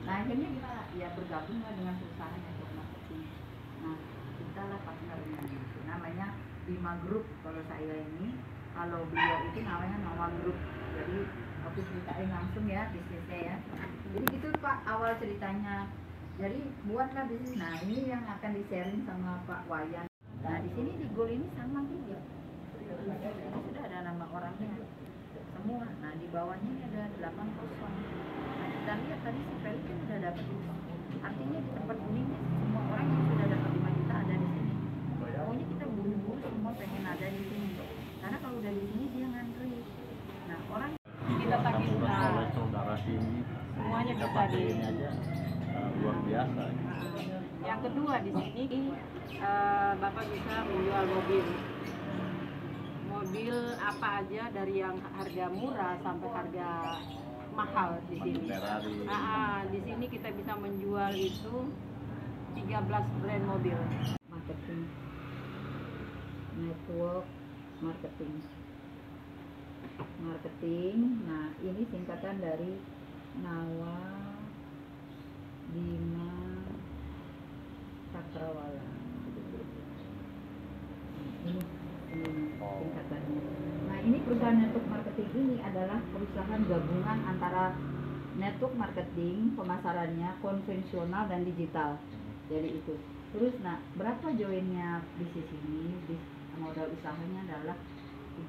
Nah akhirnya kita ya bergabung lah dengan perusahaan network marketing. Nah kita lah partnernya gitu. Namanya Bima Group kalau saya ini, kalau beliau itu namanya Nawa Group. Jadi aku ceritain langsung ya bisnisnya ya. Jadi gitu Pak awal ceritanya. Jadi buatlah bisnis. Nah ini yang akan di-sharing sama Pak Wayan. Nah di sini di Goal ini sama juga. Sudah ada nama orangnya semua. Nah di bawahnya ini ada 8 kosong. Nah kita lihat tadi si Felix kan udah dapat itu. Artinya di tempat ini semua orang yang sudah dapat 5 juta ada di sini. Pokoknya kita buru-buru semua pengen ada di sini. Karena kalau udah di sini dia ngantri. Nah orang kita pakai oleh saudara sini semuanya kita bisa pakai di ini aja luar biasa. yang kedua di sini Bapak bisa menjual mobil apa aja dari yang harga murah sampai harga mahal di sini. Di sini kita bisa menjual itu 13 brand mobil. marketing, network marketing. Nah ini singkatan dari Nawa Bima Cakrawala. Ini singkatannya. Nah ini perusahaan network marketing ini adalah perusahaan gabungan antara network marketing, pemasarannya konvensional dan digital. Jadi itu. Terus nah berapa joinnya bisnis ini? Modal usahanya adalah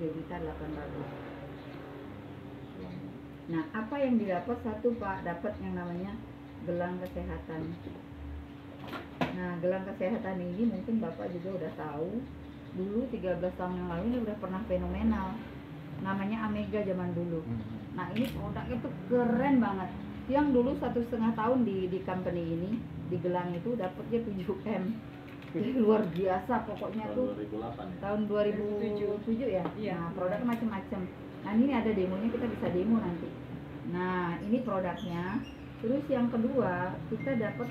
3.800.000. Nah apa yang didapat? Satu Pak, dapat yang namanya gelang kesehatan. Nah gelang kesehatan ini mungkin Bapak juga udah tahu. Dulu 13 tahun yang lalu ini udah pernah fenomenal. Namanya Amega zaman dulu. Nah ini produknya tuh keren banget. Yang dulu 1,5 tahun di company ini, di gelang itu dapatnya 7M. Jadi luar biasa pokoknya tuh. 2008 ya? Tahun 2007 ya? Iya. Nah produknya macam-macam. Nah ini ada demonya, kita bisa demo nanti. Nah ini produknya. Terus yang kedua kita dapat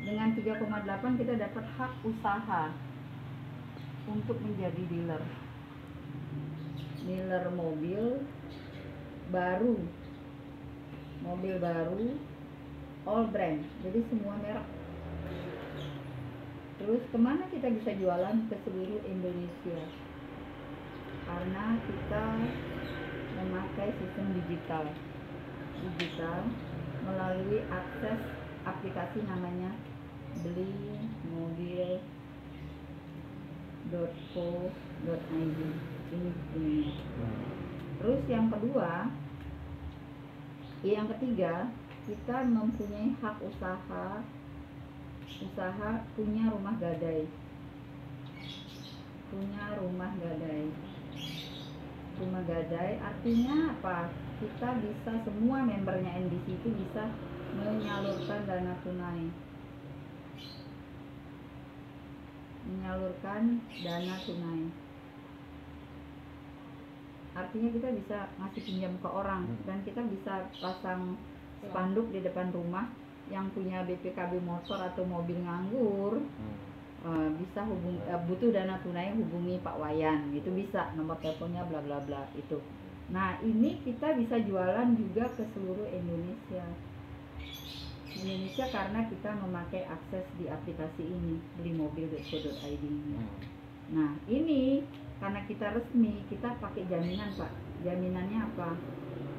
dengan 3,8 kita dapat hak usaha untuk menjadi dealer mobil baru, all brand, jadi semua merek. Terus kemana kita bisa jualan? Ke seluruh Indonesia karena kita memakai sistem digital melalui akses aplikasi namanya belimobil.co.id ini. Terus yang ketiga kita mempunyai hak usaha punya rumah gadai. Rumah gadai artinya apa? Kita bisa, semua membernya NBC itu bisa menyalurkan dana tunai. Artinya kita bisa ngasih pinjam ke orang dan kita bisa pasang spanduk di depan rumah yang punya BPKB motor atau mobil nganggur. Bisa butuh dana tunai, hubungi Pak Wayan gitu, bisa, nomor teleponnya bla bla bla itu. Nah ini kita bisa jualan juga ke seluruh Indonesia karena kita memakai akses di aplikasi ini belimobil.co.id. Nah ini karena kita resmi, kita pakai jaminan Pak. Jaminannya apa?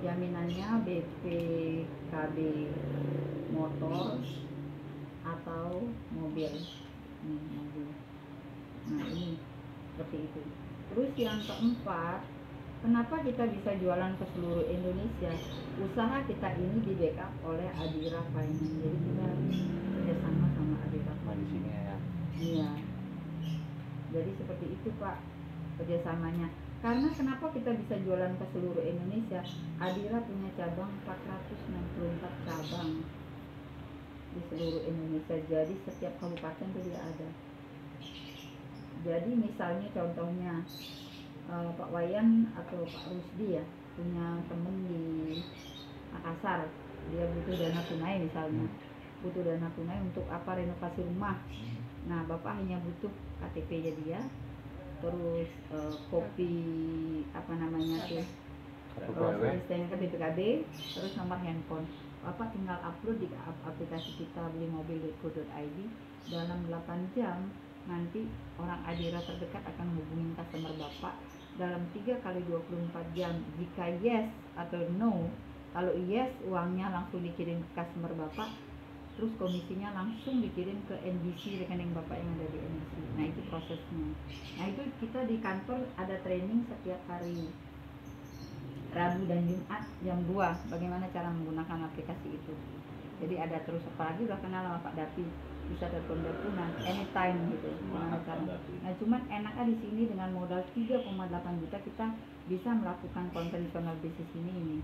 Jaminannya BPKB motor atau mobil. Nah ini seperti itu. Terus yang keempat, kenapa kita bisa jualan ke seluruh Indonesia? Usaha kita ini di backup oleh Adira Finance. Jadi kita kerjasama sama Adira Finance. Iya. Jadi seperti itu Pak kerjasamanya. Karena kenapa kita bisa jualan ke seluruh Indonesia? Adira punya cabang 464 cabang di seluruh Indonesia. Jadi setiap kabupaten itu dia ada. Jadi misalnya contohnya Pak Wayan atau Pak Rusdi ya punya temen di Makassar, dia butuh dana tunai misalnya, butuh dana tunai untuk apa? Renovasi rumah. Nah Bapak hanya butuh KTP-nya dia, terus kopi apa namanya tuh, STNK BPKB, terus nomor handphone. Bapak tinggal upload di aplikasi kita belimobil.co.id. Dalam 8 jam nanti orang Adira terdekat akan menghubungi customer Bapak dalam 3 kali 24 jam. Jika yes atau no, kalau yes uangnya langsung dikirim ke customer Bapak, terus komisinya langsung dikirim ke NBC, rekening Bapak yang ada di NBC. Nah itu prosesnya. Nah itu kita di kantor ada training setiap hari Rabu dan Jumat jam 2 bagaimana cara menggunakan aplikasi itu. Jadi ada terus, apalagi udah kenal sama Pak Dapi, bisa telepon-teleponan anytime gitu. Gimana cara. Nah cuman enaknya di sini dengan modal 3,8 juta kita bisa melakukan konvensional bisnis ini.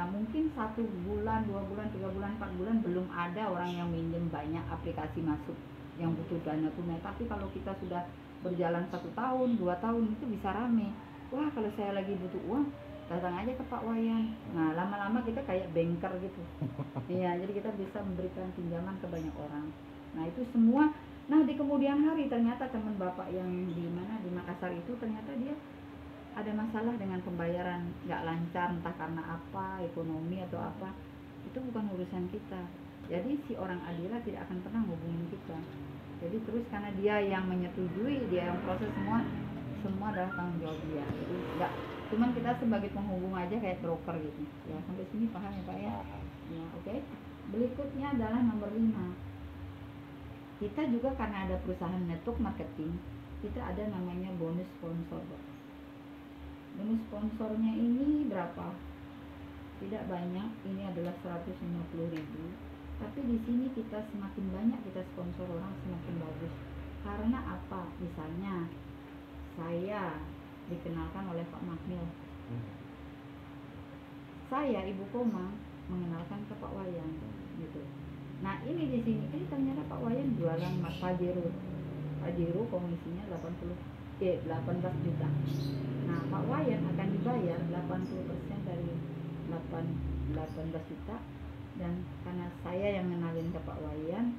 Nah mungkin 1 bulan, 2 bulan, 3 bulan, 4 bulan belum ada orang yang minjem banyak aplikasi masuk yang butuh dana tunai. Tapi kalau kita sudah berjalan 1 tahun, 2 tahun itu bisa rame. Wah kalau saya lagi butuh uang, datang aja ke Pak Wayan. Nah lama-lama kita kayak banker gitu. Iya, jadi kita bisa memberikan pinjaman ke banyak orang. Nah itu semua. Nah di kemudian hari ternyata teman Bapak yang di mana di Makassar itu ternyata dia ada masalah dengan pembayaran, nggak lancar, entah karena apa, ekonomi atau apa. Itu bukan urusan kita. Jadi si orang Adira tidak akan pernah hubungin kita. Jadi terus karena dia yang menyetujui, dia yang proses semua adalah tanggung jawab dia. Jadi nggak, cuman kita sebagai penghubung aja kayak broker gitu. Ya sampai sini paham ya Pak ya? Ya oke. Berikutnya adalah nomor 5. Kita juga karena ada perusahaan network marketing, kita ada namanya bonus sponsor. Bonus sponsornya ini berapa? Tidak banyak, ini adalah 150.000. Tapi di sini kita semakin banyak kita sponsor orang semakin bagus. Karena apa? Misalnya saya dikenalkan oleh Pak Mahmil. Saya Ibu Koma mengenalkan ke Pak Wayan gitu. Nah, ini di sini ternyata Pak Wayan jualan Pajero. Pajero komisinya 18 juta. Nah, Pak Wayan akan dibayar 80% dari 18 juta, dan karena saya yang ngenalin ke Pak Wayan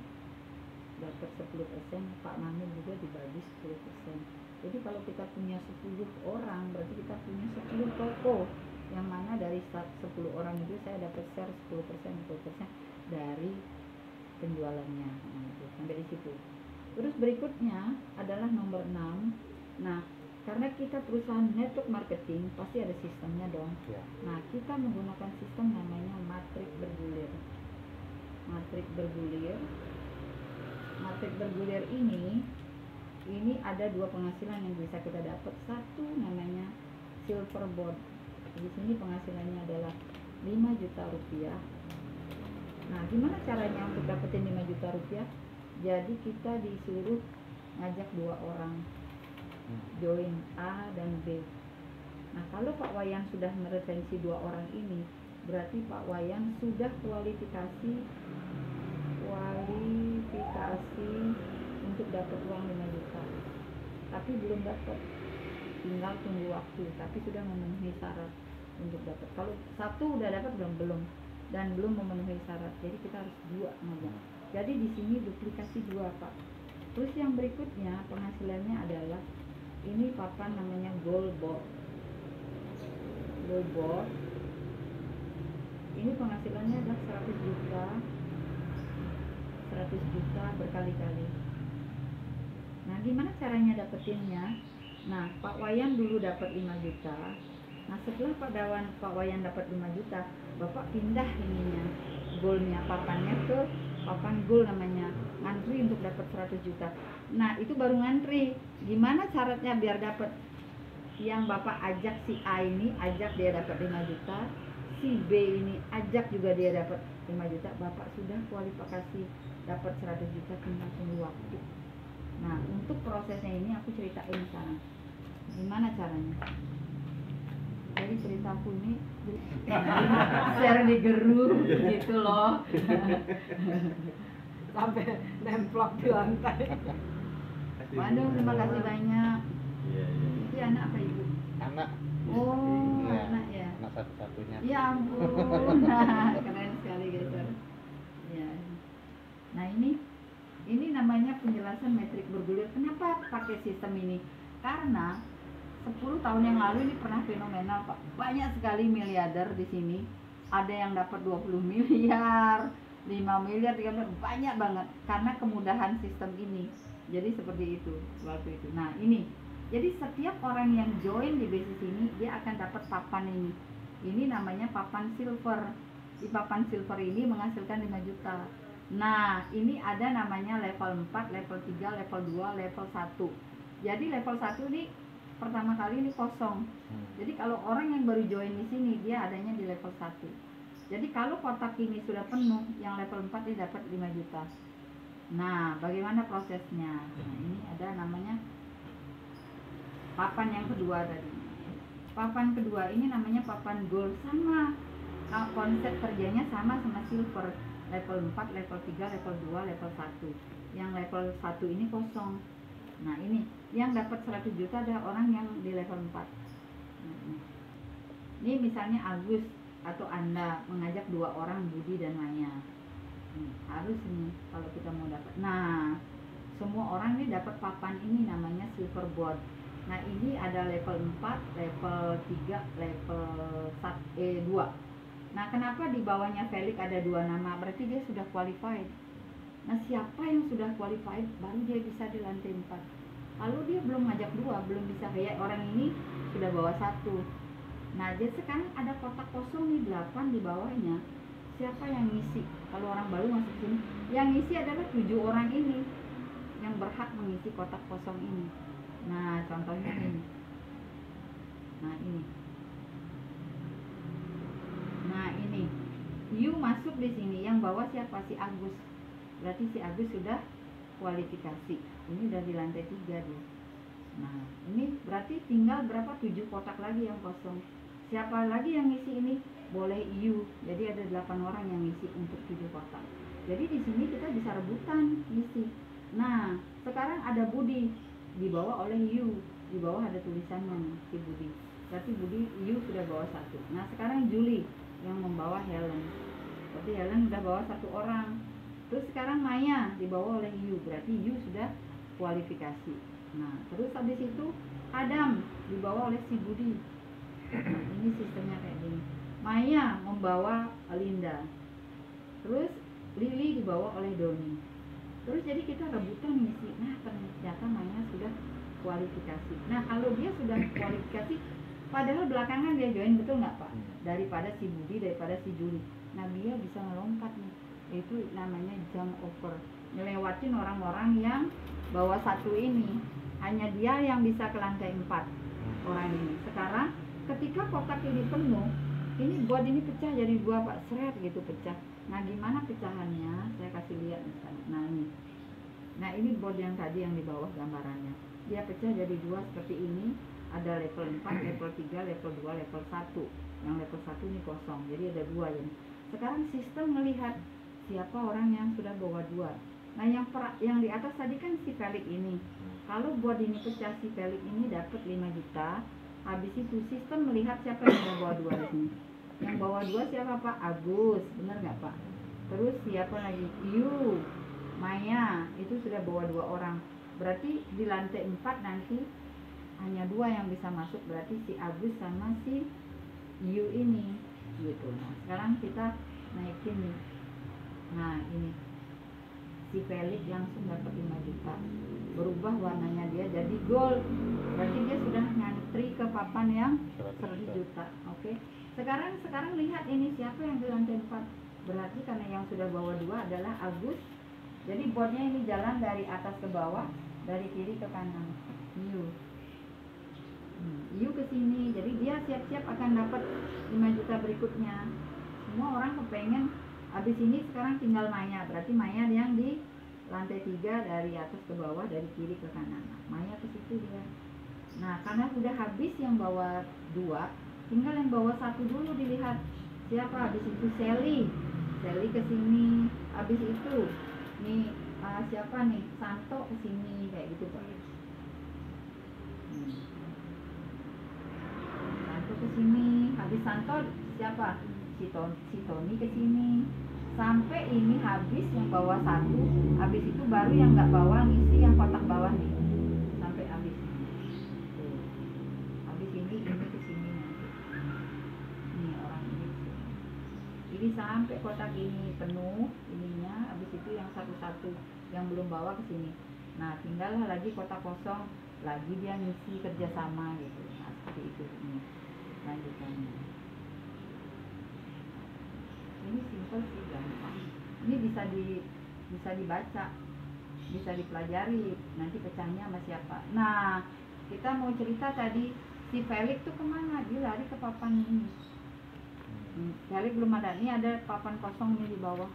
dapat 10%, Pak Mahmud juga dibagi 10%. Jadi kalau kita punya 10 orang berarti kita punya 10 toko, yang mana dari 10 orang itu saya dapat share 10% dari penjualannya. Nah, itu sampai di situ. Terus berikutnya adalah nomor 6. Nah, karena kita perusahaan network marketing pasti ada sistemnya dong. Nah, kita menggunakan sistem namanya matrik bergulir. Matrik bergulir ini ada 2 penghasilan yang bisa kita dapat. Satu namanya silver board. Di sini penghasilannya adalah 5 juta rupiah. Nah, gimana caranya untuk dapetin 5 juta rupiah? Jadi kita disuruh ngajak 2 orang join A dan B. Nah, kalau Pak Wayan sudah meretensi 2 orang ini, berarti Pak Wayan sudah kualifikasi untuk dapat uang 5 juta. Tapi belum dapat. Tinggal tunggu waktu, tapi sudah memenuhi syarat untuk dapat. Kalau 1 udah dapat belum dan belum memenuhi syarat. Jadi kita harus 2 ngajak. Jadi di sini duplikasi 2, Pak. Terus yang berikutnya penghasilannya adalah ini papan namanya gold board. Ini penghasilannya adalah 100 juta berkali-kali. Nah, gimana caranya dapetinnya? Nah, Pak Wayan dulu dapat 5 juta. Nah, setelah Pak Wayan dapat 5 juta, Bapak pindah ininya, goalnya, papannya ke papan goal namanya, ngantri untuk dapat 100 juta. Nah, itu baru ngantri. Gimana syaratnya biar dapat? Yang Bapak ajak si A ini, ajak dia dapat 5 juta, si B ini ajak juga dia dapat 5 juta, Bapak sudah kualifikasi dapat 100 juta, tinggal tunggu waktu. Nah, untuk prosesnya ini aku ceritain sekarang. Gimana caranya? Jadi ceritaku ini share di gerung gitu loh. Sampai nemplok di lantai. Waduh, terima kasih banyak. Iya. Ini anak apa Ibu? Anak. Oh, Iya, anak ya. anak satu-satunya. Ya ampun, nah, keren sekali guys. Ya. Nah ini namanya penjelasan metrik bergulir. Kenapa pakai sistem ini? Karena 10 tahun yang lalu ini pernah fenomenal, Pak. Banyak sekali miliarder di sini ada yang dapat 20 miliar, 5 miliar, 3 miliar, banyak banget karena kemudahan sistem ini. Jadi seperti itu waktu itu. Nah ini, jadi setiap orang yang join di bisnis ini dia akan dapat papan ini. Ini namanya papan silver. Di papan silver ini menghasilkan 5 juta. Nah ini ada namanya level 4, level 3, level 2, level 1. Jadi level 1 ini pertama kali ini kosong. Jadi kalau orang yang baru join di sini dia adanya di level 1. Jadi kalau kotak ini sudah penuh, yang level 4 dia dapat 5 juta. Nah, bagaimana prosesnya? Nah, ini ada namanya papan yang kedua tadi. Papan kedua ini namanya papan gold, sama. Nah, konsep kerjanya sama silver. Level 4, level 3, level 2, level 1. Yang level 1 ini kosong. Nah ini yang dapat 100 juta ada orang yang di level 4. Ini misalnya Agus atau Anda mengajak 2 orang, Budi dan Maya. Harus ini kalau kita mau dapat. Nah semua orang ini dapat papan ini namanya silver board. Nah ini ada level 4, level 3, level 2. Nah kenapa di bawahnya Felix ada 2 nama? Berarti dia sudah qualified. Nah siapa yang sudah qualified baru dia bisa di lantai 4. Kalau dia belum ngajak 2, belum bisa, kayak orang ini sudah bawa 1. Nah jadi sekarang ada kotak kosong nih 8 di bawahnya. Siapa yang ngisi? Kalau orang baru masuk sini, yang ngisi adalah 7 orang ini yang berhak mengisi kotak kosong ini. Nah contohnya ini. Nah ini. Nah ini. You masuk di sini, yang bawa siapa? Si Agus. Berarti si Agus sudah kualifikasi. Ini udah di lantai 3 dia. Nah ini berarti tinggal berapa? 7 kotak lagi yang kosong. Siapa lagi yang ngisi ini? Boleh you. Jadi ada 8 orang yang ngisi untuk 7 kotak. Jadi di sini kita bisa rebutan ngisi. Nah sekarang ada Budi dibawa oleh you. Di bawah ada tulisannya nih, si Budi. Berarti Budi you sudah bawa 1. Nah sekarang Julie yang membawa Helen. Berarti Helen sudah bawa 1 orang. Terus sekarang Maya dibawa oleh you, berarti you sudah kualifikasi. Nah terus habis itu Adam dibawa oleh si Budi. Nah, ini sistemnya kayak gini. Maya membawa Linda. Terus Lily dibawa oleh Doni. Terus jadi kita rebutan ngisi. Nah ternyata Maya sudah kualifikasi. Nah kalau dia sudah kualifikasi, padahal belakangan dia join, betul nggak Pak? Daripada si Budi, daripada si Julie. Nah dia bisa melompat nih. Itu namanya jump over, ngelewatin orang-orang yang bawa 1 ini. Hanya dia yang bisa ke lantai 4 orang ini. Sekarang ketika kotak ini penuh, ini board ini pecah jadi 2 Pak, seret gitu pecah. Nah gimana pecahannya? Saya kasih lihat misalnya. Nah ini. Nah ini board yang tadi yang di bawah gambarannya. Dia pecah jadi 2 seperti ini. Ada level 4, level 3, level 2, level 1. Yang level 1 ini kosong. Jadi ada 2 ini. Sekarang sistem melihat siapa orang yang sudah bawa 2. Nah yang di atas tadi kan si Felix ini. Kalau board ini pecah, si Felix ini dapat 5 juta. Habis itu sistem melihat siapa yang bawa 2 di sini. Yang bawa 2 siapa Pak? Agus, benar nggak Pak? Terus siapa lagi? You, Maya, itu sudah bawa 2 orang. Berarti di lantai 4 nanti hanya 2 yang bisa masuk. Berarti si Agus sama si You ini gitu. Nah sekarang kita naikin nih. Nah ini si Felix langsung dapat 5 juta, berubah warnanya dia jadi gold. Berarti dia sudah ngantri ke papan yang 100 juta. Oke. Sekarang lihat ini siapa yang di lantai 4. Berarti karena yang sudah bawa 2 adalah Agus. Jadi boardnya ini jalan dari atas ke bawah, dari kiri ke kanan. You ke sini. Jadi dia siap-siap akan dapat 5 juta berikutnya. Semua orang kepengen. Habis ini sekarang tinggal Maya. Berarti Maya yang di lantai 3 dari atas ke bawah, dari kiri ke kanan. Nah, Maya ke situ dia. Nah karena sudah habis yang bawa 2, tinggal yang bawa 1 dulu dilihat siapa. Habis itu Sally ke sini. Habis itu nih siapa nih, Santo ke sini, kayak gitu Pak. Santo ke sini. Habis Santo siapa? Si Tony ke sini. Sampai ini habis yang bawa 1. Habis itu baru yang nggak bawa ngisi yang kotak bawah nih. Sampai habis. Tuh. Habis ini ke sini nanti. Nih orang ini. sampai kotak ini penuh ininya, habis itu yang satu-satu yang belum bawa ke sini. Nah, tinggallah lagi kotak kosong, lagi dia ngisi kerjasama gitu. Nah, seperti itu ini lanjutannya. Ini simpel sih, gampang. Ini bisa dibaca, bisa dipelajari. Nanti pecahnya sama siapa. Nah, kita mau cerita tadi si Felix tuh kemana? Dia lari ke papan ini. Felix belum ada. Ini ada papan kosong nih di bawah.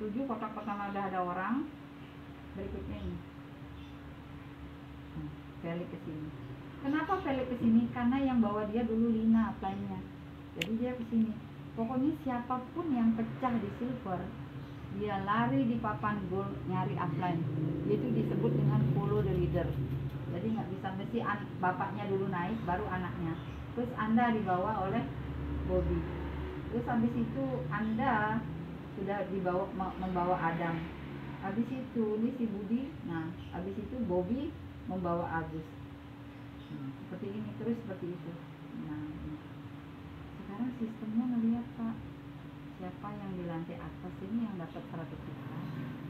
7 kotak pertama udah ada orang. Berikutnya ini. Felix ke sini. Kenapa Felix ke sini? Karena yang bawa dia dulu Lina apply-nya. Jadi dia ke sini. Pokoknya siapapun yang pecah di silver, dia lari di papan gold nyari upline. Itu disebut dengan follow the leader. Jadi nggak bisa mesti bapaknya dulu naik baru anaknya. Terus Anda dibawa oleh Bobby. Terus habis itu Anda sudah membawa Adam. Habis itu ini si Budi. Nah, habis itu Bobby membawa Agus. Seperti ini terus seperti itu. Nah, ini. Sekarang sistemnya ngelihat Pak, siapa yang di lantai atas ini yang dapat 100 juta.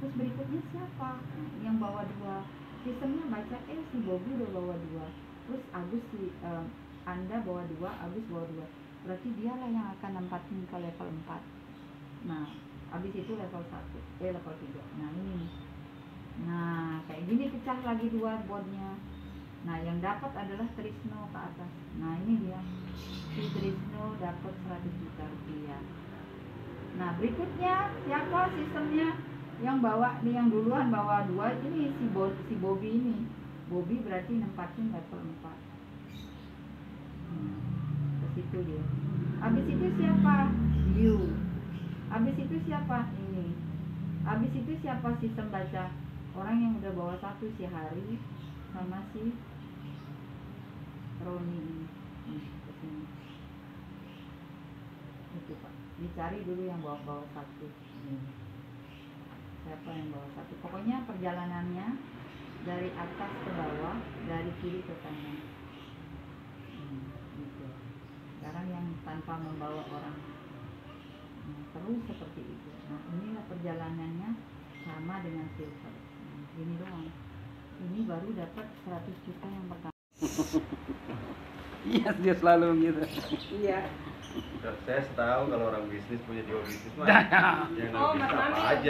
Terus berikutnya siapa? Nah, yang bawa 2. Sistemnya baca si Bobby udah bawa 2. Terus Agus Anda bawa 2, Agus bawa 2. Berarti dialah yang akan nempatin ke level 4. Nah, habis itu level 1, level 3. Nah, ini nih. Nah, kayak gini pecah lagi 2 boardnya. Nah, yang dapat adalah Trisno ke atas. Nah, ini dia. Si Trisno dapat 100 juta rupiah. Nah, berikutnya siapa sistemnya? Yang bawa nih, yang duluan bawa 2 ini si Bobby ini. Bobby berarti nempatin level 4. Ke situ dia. Habis itu siapa? You. Habis itu siapa? Ini. Habis itu siapa sistem baca? Orang yang udah bawa 1 si Hari sama si Roni ini. Kesini. Itu Pak. Dicari dulu yang bawa 1. Siapa yang bawa 1? Pokoknya perjalanannya dari atas ke bawah, dari kiri ke kanan. Gitu. Sekarang yang tanpa membawa orang. Terus seperti itu. Nah, inilah perjalanannya sama dengan silver. Ini doang. Ini baru dapat 100 juta yang pertama. Iya, dia selalu gitu. Iya. Saya tahu kalau orang bisnis punya jiwa bisnis mah. Ya. Yang nggak bisa apa aja.